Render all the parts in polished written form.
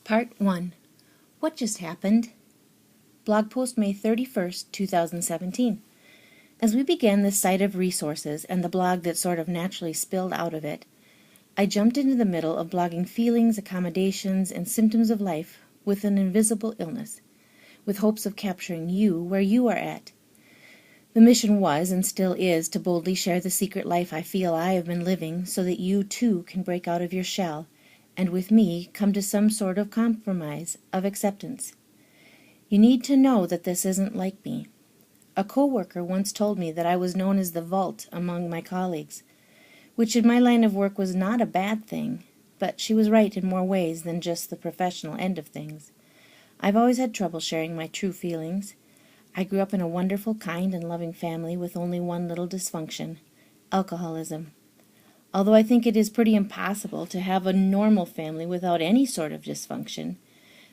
Part 1. What just happened? Blog post May 31st, 2017. As we began this site of resources and the blog that sort of naturally spilled out of it, I jumped into the middle of blogging feelings, accommodations, and symptoms of life with an invisible illness, with hopes of capturing you where you are at. The mission was, and still is, to boldly share the secret life I feel I have been living so that you, too, can break out of your shell and with me come to some sort of compromise of acceptance. You need to know that this isn't like me. A co-worker once told me that I was known as the vault among my colleagues, which in my line of work was not a bad thing, but she was right in more ways than just the professional end of things. I've always had trouble sharing my true feelings. I grew up in a wonderful, kind, and loving family with only one little dysfunction: alcoholism. Although I think it is pretty impossible to have a normal family without any sort of dysfunction,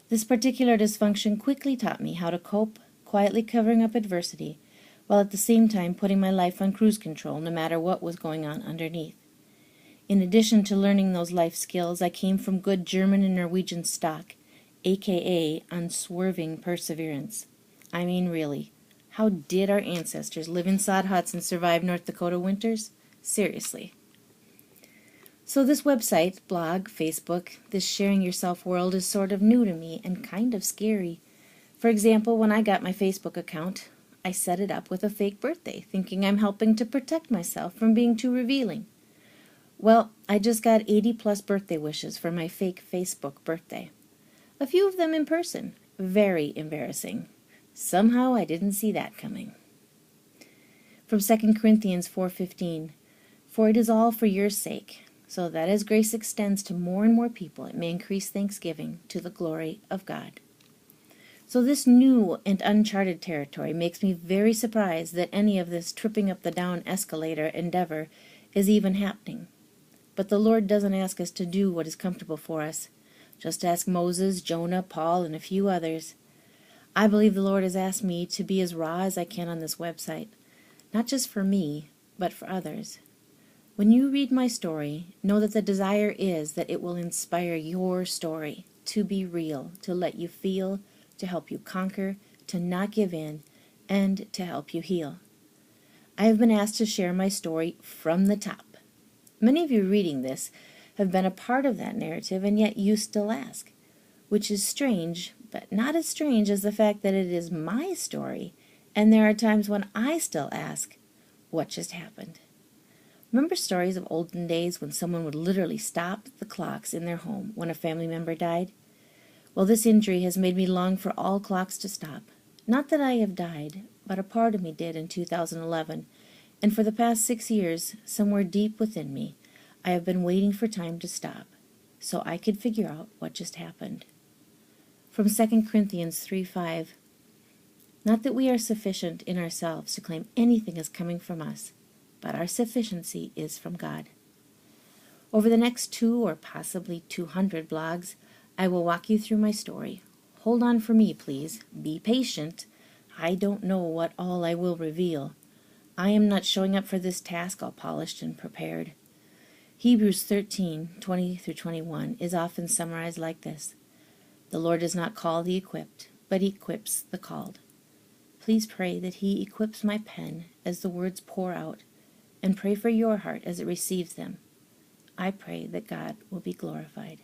this particular dysfunction quickly taught me how to cope, quietly covering up adversity, while at the same time putting my life on cruise control no matter what was going on underneath. In addition to learning those life skills, I came from good German and Norwegian stock, aka unswerving perseverance. I mean, really, how did our ancestors live in sod huts and survive North Dakota winters? Seriously. So this website, blog, Facebook, this sharing yourself world is sort of new to me and kind of scary. For example, when I got my Facebook account, I set it up with a fake birthday, thinking I'm helping to protect myself from being too revealing. Well, I just got 80+ birthday wishes for my fake Facebook birthday. A few of them in person. Very embarrassing. Somehow I didn't see that coming. From 2 Corinthians 4:15, "For it is all for your sake, so that as grace extends to more and more people, it may increase thanksgiving to the glory of God." So this new and uncharted territory makes me very surprised that any of this tripping up the down escalator endeavor is even happening. But the Lord doesn't ask us to do what is comfortable for us. Just ask Moses, Jonah, Paul, and a few others. I believe the Lord has asked me to be as raw as I can on this website, not just for me, but for others. When you read my story, know that the desire is that it will inspire your story to be real, to let you feel, to help you conquer, to not give in, and to help you heal. I have been asked to share my story from the top. Many of you reading this have been a part of that narrative, and yet you still ask, which is strange, but not as strange as the fact that it is my story, and there are times when I still ask, what just happened? Remember stories of olden days when someone would literally stop the clocks in their home when a family member died? Well, this injury has made me long for all clocks to stop. Not that I have died, but a part of me did in 2011, and for the past 6 years, somewhere deep within me, I have been waiting for time to stop, so I could figure out what just happened. From 2 Corinthians 3:5, "Not that we are sufficient in ourselves to claim anything as coming from us, but our sufficiency is from God." Over the next 2 or possibly 200 blogs, I will walk you through my story. Hold on for me, please. Be patient. I don't know what all I will reveal. I am not showing up for this task all polished and prepared. Hebrews 13:20-21 is often summarized like this: "The Lord does not call the equipped, but he equips the called." Please pray that he equips my pen as the words pour out, and pray for your heart as it receives them. I pray that God will be glorified.